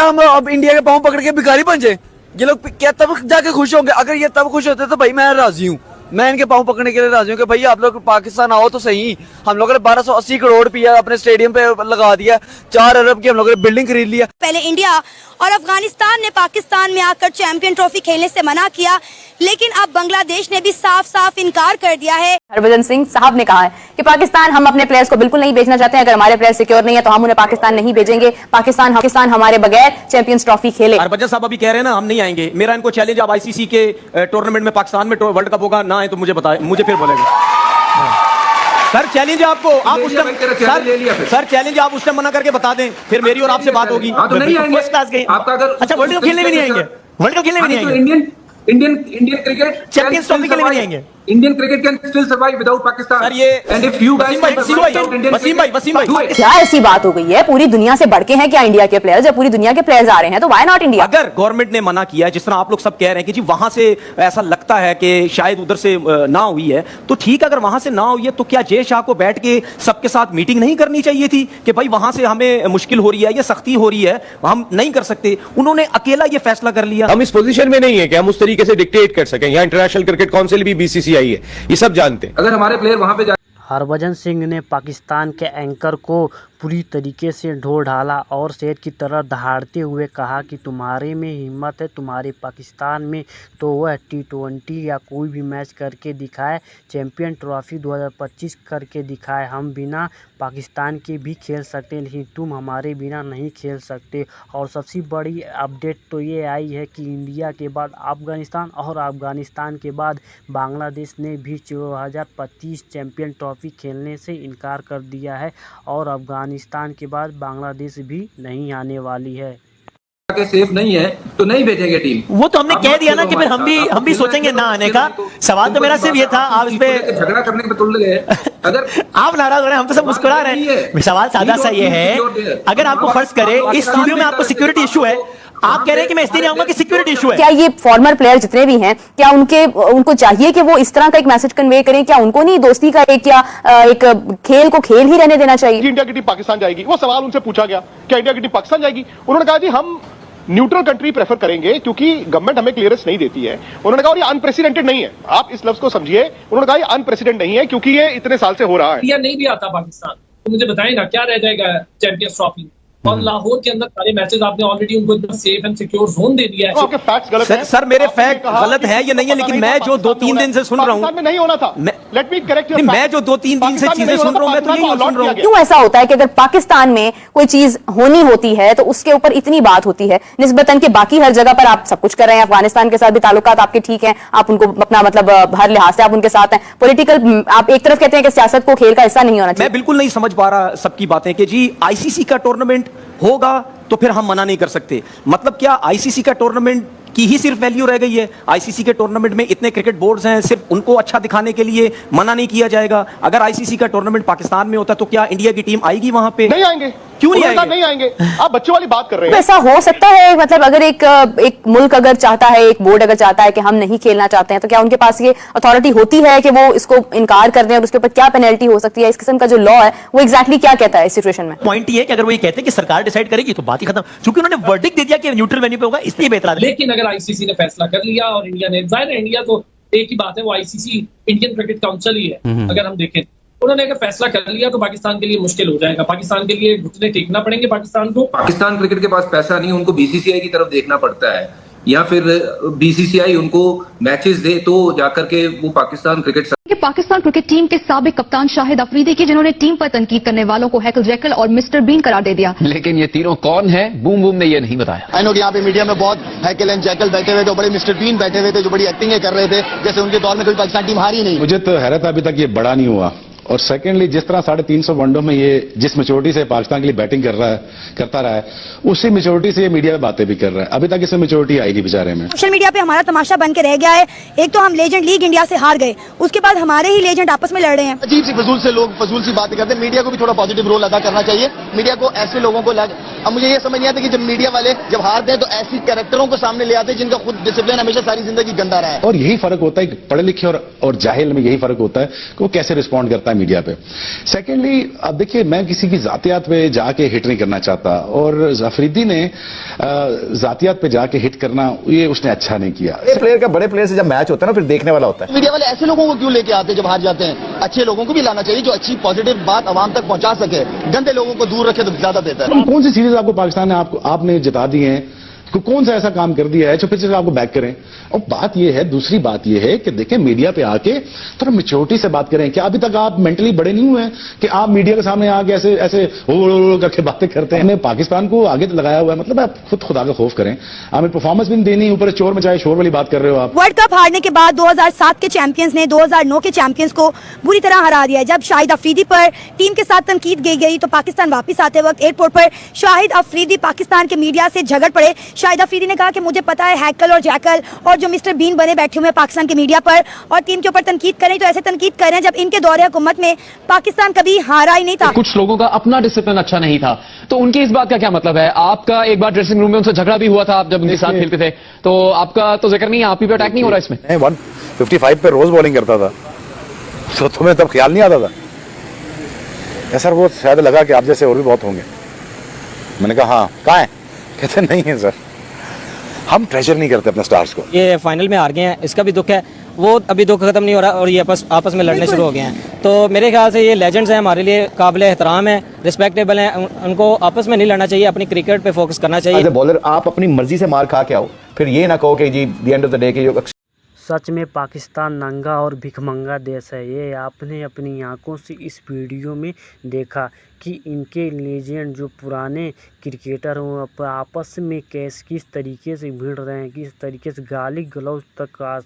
हम अब इंडिया के पाँव पकड़ के भिखारी बन जाए? ये लोग क्या तब जाके खुश होंगे? अगर ये तब खुश होते तो भाई मैं राजी हूँ, मैं इनके पाँव पकड़ने के लिए राजी हूँ कि भाई आप लोग पाकिस्तान आओ तो सही। हम लोगों ने 1280 करोड़ रुपया अपने स्टेडियम पे लगा दिया, 4 अरब की हम लोगों ने बिल्डिंग खरीद लिया। पहले इंडिया और अफगानिस्तान ने पाकिस्तान में आकर चैंपियन ट्रॉफी खेलने से मना किया, लेकिन अब बांग्लादेश ने भी साफ साफ इनकार कर दिया है। हरभजन सिंह साहब ने कहा है कि पाकिस्तान हम अपने प्लेयर्स को बिल्कुल नहीं भेजना चाहते हैं। अगर हमारे प्लेयर सिक्योर नहीं है तो हम उन्हें पाकिस्तान नहीं भेजेंगे। पाकिस्तान हमारे बगैर चैंपियंस ट्रॉफी खेले। हरभजन साहब अभी कह रहे हैं ना हम नहीं आएंगे। मेरा इनको चैलेंज, आप आईसीसी के टूर्नामेंट में पाकिस्तान में वर्ल्ड कप होगा ना है तो मुझे बताएं, मुझे फिर बोलेंगे। सर चैलेंज आपको, आप उस टाइम सर चैलेंज आप उस टाइम मना करके बता दें, फिर मेरी और आपसे बात होगी। तो नहीं आएंगे आपका, अगर अच्छा वर्ल्ड कप खेलने भी नहीं आएंगे, वर्ल्ड कप खेलने भी नहीं आएंगे, इंडियन क्रिकेट चैंपियंस ट्रॉफी के लिए भी नहीं आएंगे। Indian cricket can still survive without Pakistan. Sir ये and if you guys Wasim भाई क्या ऐसी बात हो गई है? पूरी दुनिया से बढ़ के हैं क्या इंडिया के प्लेयर्स? जब पूरी दुनिया के प्लेयर्स आ रहे हैं तो व्हाई नॉट इंडिया? अगर गवर्नमेंट ने मना किया है, जिस तरह आप लोग सब कह रहे हैं कि जी वहां से ऐसा लगता है कि शायद उधर से ना हुई है, तो ठीक, अगर वहां से ना हुई है तो क्या जय शाह को बैठ के सबके साथ मीटिंग नहीं करनी चाहिए थी कि भाई वहां से हमें मुश्किल हो रही है, ये सख्ती हो रही है, हम नहीं कर सकते? उन्होंने अकेला ये फैसला कर लिया। हम इस पोजीशन में नहीं है कि हम उस तरीके से डिक्टेट कर सकें। यहाँ इंटरनेशनल क्रिकेट काउंसिल भी बीसीसीआई है, ये सब जानते हैं। अगर हमारे प्लेयर वहां पे हरभजन सिंह ने पाकिस्तान के एंकर को पूरी तरीके से ढो ढाला और शेर की तरह दहाड़ते हुए कहा कि तुम्हारे में हिम्मत है, तुम्हारे पाकिस्तान में तो वह T20 या कोई भी मैच करके दिखाए, चैंपियन ट्रॉफी 2025 करके दिखाए। हम बिना पाकिस्तान के भी खेल सकते हैं, लेकिन तुम हमारे बिना नहीं खेल सकते। और सबसे बड़ी अपडेट तो ये आई है कि इंडिया के बाद अफगानिस्तान और अफगानिस्तान के बाद बांग्लादेश ने भी 2025 चैंपियन ट्रॉफी खेलने से इनकार कर दिया है और अफगानिस्तान के बाद बांग्लादेश भी नहीं आने वाली है। के सेफ नहीं है तो नहीं भेजेंगे टीम। वो तो हमने कह दिया ना कि फिर हम भी सोचेंगे ना आने का। सवाल तो मेरा सिर्फ ये था, आप इस पे झगड़ा करने पे तुल गए। अगर आप नाराज हो रहे हैं, हम तो सब मुस्कुरा रहे हैं। सवाल सादा सा ये है, अगर आपको फर्ज करे इस स्टूडियो में आपको सिक्योरिटी इशू है, आप कह रहे हैं कि मैं इसलिए नहीं आऊंगा कि सिक्योरिटी इशू है। क्या ये फॉर्मर प्लेयर जितने भी हैं, क्या उनको चाहिए कि वो इस तरह का एक मैसेज कन्वे करें? क्या उनको नहीं दोस्ती का एक खेल को खेल ही रहने देना चाहिए? इंडिया की टीम पाकिस्तान जाएगी, वो सवाल उनसे पूछा गया क्या इंडिया की टीम पाकिस्तान जाएगी? उन्होंने कहा जी हम न्यूट्रल कंट्री प्रेफर करेंगे क्योंकि गवर्नमेंट हमें क्लियरेंस नहीं देती है। उन्होंने कहा और ये अनप्रेसिडेंटेड नहीं है, आप इस लफ्ज को समझिए। उन्होंने कहा ये अनप्रेसिडेंट नहीं है क्योंकि ये इतने साल से हो रहा है। इंडिया नहीं भी आता पाकिस्तान तो मुझे बताएं ना क्या रह जाएगा चैंपियंस ट्रॉफी? और लाहौर के अंदर सारे मैचेस आपने ऑलरेडी उनको एकदम सेफ एंड सिक्योर जोन दे दिया है। आपके फैक्ट्स गलत हैं। सर मेरे फैक्ट गलत है ये नहीं है, लेकिन मैं जो 2-3 दिन से सुन रहा हूँ, में नहीं होना था। Let me correct you. मैं जो 2-3 दिन से चीजें सुन रहा हूँ, मैं तो यही सुन रहा हूँ। क्यों ऐसा होता है कि अगर पाकिस्तान में कोई चीज होनी होती है तो उसके ऊपर इतनी बात होती है, निस्बतन के बाकी हर जगह पर आप सब कुछ कर रहे हैं। अफगानिस्तान के साथ भी ताल्लुकात आपके ठीक हैं, आप उनको अपना मतलब हर लिहाज से आप उनके साथ हैं। पॉलिटिकल आप एक तरफ कहते हैं कि सियासत को खेल का हिस्सा नहीं होना चाहिए। मैं बिल्कुल नहीं समझ पा रहा सबकी बातें कि जी आईसीसी का टूर्नामेंट होगा तो फिर हम मना नहीं कर सकते। मतलब क्या आईसीसी का टूर्नामेंट की ही सिर्फ वैल्यू रह गई है? आईसीसी के टूर्नामेंट में इतने क्रिकेट बोर्ड्स हैं, सिर्फ उनको अच्छा दिखाने के लिए मना नहीं किया जाएगा? अगर आईसीसी का टूर्नामेंट पाकिस्तान में होता तो क्या इंडिया की टीम आएगी वहां पे? नहीं आएंगे। क्यों नहीं आएंगे? नहीं आएंगे। आप बच्चों वाली बात कर रहे हैं। ऐसा हो सकता है, मतलब अगर एक मुल्क अगर चाहता है, एक बोर्ड अगर चाहता है कि हम नहीं खेलना चाहते हैं, तो क्या उनके पास ये अथॉरिटी होती है कि वो इसको इनकार कर दें और उसके ऊपर क्या पेनल्टी हो सकती है? इस किस्म का जो लॉ है वो एग्जैक्टली क्या कहता है इस सिचुएशन में? पॉइंट ये है कि अगर वो ये कहते हैं कि सरकार डिसाइड करेगी तो बात ही खत्म, क्योंकि उन्होंने वर्डिक्ट दे दिया कि न्यूट्रल वेन्यू पे होगा, इसलिए बेहतर। लेकिन अगर आईसीसी ने फैसला कर लिया और इंडिया ने, जाहिर है इंडिया तो एक ही बात है, वो आईसीसी इंडियन क्रिकेट काउंसिल ही है। अगर हम देखें उन्होंने अगर फैसला कर लिया तो पाकिस्तान के लिए मुश्किल हो जाएगा। पाकिस्तान के लिए घुटने टेकना पड़ेंगे पाकिस्तान को। पाकिस्तान क्रिकेट के पास पैसा नहीं, उनको बीसीसीआई की तरफ देखना पड़ता है, या फिर बीसीसीआई उनको मैचेस दे तो जाकर के वो पाकिस्तान क्रिकेट टीम के साबिक कप्तान शाहिद अफरीदी की, जिन्होंने टीम पर तनकीद करने वालों को हैकल जैकल और मिस्टर बीन करार दे दिया। लेकिन ये तीनों कौन है, बूम बूम ने ये नहीं बताया। आई नो कि यहाँ पे मीडिया में बहुत हैकल एंड जैकल बैठे हुए थे, बड़े मिस्टर बीन बैठे हुए थे जो बड़ी एक्टिंग कर रहे थे, जैसे उनके दौर में कोई पाकिस्तान टीम हारी नहीं। मुझे तो हैरत अभी तक ये बड़ा नहीं हुआ। और सेकेंडली जिस तरह 350 वनडो में ये जिस मेच्योरिटी से पाकिस्तान के लिए बैटिंग करता रहा है, उसी मेच्योरिटी से ये मीडिया में बातें भी कर रहा है। अभी तक इसमें मेच्योरिटी आई नहीं बेचारे में। सोशल मीडिया पे हमारा तमाशा बन के रह गया है। एक तो हम लेजेंड लीग इंडिया से हार गए, उसके बाद हमारे ही लेजेंड आपस में लड़ रहे हैं। अजीब सी फजूल सी बातें करते हैं। मीडिया को भी थोड़ा पॉजिटिव रोल अदा करना चाहिए। मीडिया को ऐसे लोगों को अब मुझे ये समझ नहीं आता कि जब मीडिया वाले जब हारते हैं तो ऐसी कैरेक्टरों को सामने ले आते हैं जिनका खुद डिसिप्लिन हमेशा सारी जिंदगी गंदा रहा है। और यही फर्क होता है पढ़े लिखे और जाहिल में, यही फर्क होता है कि वो कैसे रिस्पॉन्ड करता है मीडिया पे। सेकेंडली, अब देखिए, मैं किसी की जातियात पे जाके हिट नहीं करना चाहता, और अफरीदी ने जातियात पे जाके हिट करना, ये उसने अच्छा नहीं किया। प्लेयर का बड़े प्लेयर से जब मैच होता है ना, फिर देखने वाला होता है। मीडिया वाले ऐसे लोगों को क्यों लेके आते हैं जब हार जाते हैं? अच्छे लोगों को भी लाना चाहिए जो अच्छी पॉजिटिव बात आवाम तक पहुंचा सके। गंदे लोगों को दूर रखे तो ज्यादा बेहतर है। कौन सी सीरीज आपको पाकिस्तान ने आपने जिता दी है? कौन सा ऐसा काम कर दिया है जो फिर से आपको बैक करें? और बात यह है, दूसरी बात यह है कि देखें, मीडिया पे आके थोड़ा मैच्योरिटी से बात करें। क्या अभी तक आप मेंटली बड़े नहीं हुए हैं कि आप मीडिया के सामने आके ऐसे ऐसे हो करके बातें करते हैं? हमने पाकिस्तान को आगे लगाया हुआ है, मतलब आप खुद खुदा का खौफ करें। हमें परफॉर्मेंस भी नहीं देनी, ऊपर चोर मचाए शोर वाली बात कर रहे हो आप। वर्ल्ड कप हारने के बाद 2007 के चैंपियंस ने 2009 के चैंपियंस को बुरी तरह हरा दिया है। जब शाहिद अफरीदी पर टीम के साथ तनकीद की गई तो पाकिस्तान वापस आते वक्त एयरपोर्ट पर शाहिद अफरीदी पाकिस्तान के मीडिया से झगड़ पड़े। शाहिद अफरीदी ने कहा कि मुझे पता है हैकल और जैकल और जो मिस्टर बीन बने बैठे हुए हैं पाकिस्तान के मीडिया पर और टीम के ऊपर तनकीद करें तो ऐसे तनकीद कर रहे हैं जब इनके दौरे हुकूमत में पाकिस्तान कभी हारा ही नहीं था। कुछ लोगों का अपना डिसिप्लिन अच्छा नहीं था, तो उनकी इस बात का क्या मतलब है? आपका एक बार ड्रेसिंग रूम में उनसे झगड़ा भी हुआ था, आप जब उनके साथ खेलते थे, तो आपका तो जिक्र नहीं है, आप ही पे अटैक नहीं हो रहा इसमें। 155 पे रोज बॉलिंग करता था, तो तुम्हें तब ख्याल नहीं आता था? सर वो शायद लगा कि आप जैसे और भी बहुत होंगे। मैंने कहा हाँ, कहाँ है? कहते नहीं है सर, हम ट्रेजर नहीं करते अपने स्टार्स को। ये फाइनल में हार गए हैं, इसका भी दुख है, वो अभी दुख खत्म नहीं हो रहा और ये आपस में लड़ने शुरू हो गए हैं। तो मेरे ख्याल से ये लेजेंड्स हैं, हमारे लिए काबिल एहतराम है, रिस्पेक्टेबल हैं, उनको आपस में नहीं लड़ना चाहिए, अपनी क्रिकेट पे फोकस करना चाहिए। एज ए बॉलर आप अपनी मर्जी से मार खा के आओ, फिर ये ना कहो कि जी the end of the day के जो सच में पाकिस्तान नंगा और भिखमंगा देश है। ये आपने अपनी आंखों से इस वीडियो में देखा कि इनके लेजेंड जो पुराने क्रिकेटर हों आपस में किस तरीके से भिड़ रहे हैं, किस तरीके से गाली गलौज तक आ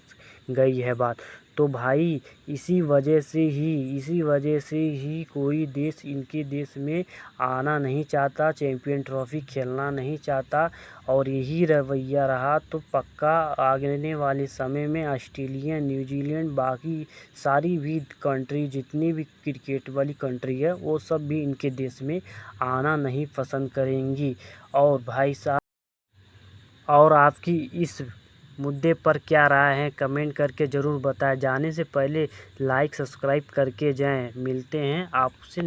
गई है बात। तो भाई इसी वजह से ही कोई देश इनके देश में आना नहीं चाहता, चैंपियन ट्रॉफी खेलना नहीं चाहता, और यही रवैया रहा तो पक्का आने वाले समय में ऑस्ट्रेलिया, न्यूजीलैंड, बाकी सारी भी कंट्री जितनी भी क्रिकेट वाली कंट्री है वो सब भी इनके देश में आना नहीं पसंद करेंगी। और भाई साहब, और आपकी इस मुद्दे पर क्या राय है कमेंट करके ज़रूर बताएं। जाने से पहले लाइक सब्सक्राइब करके जाएं। मिलते हैं आपसे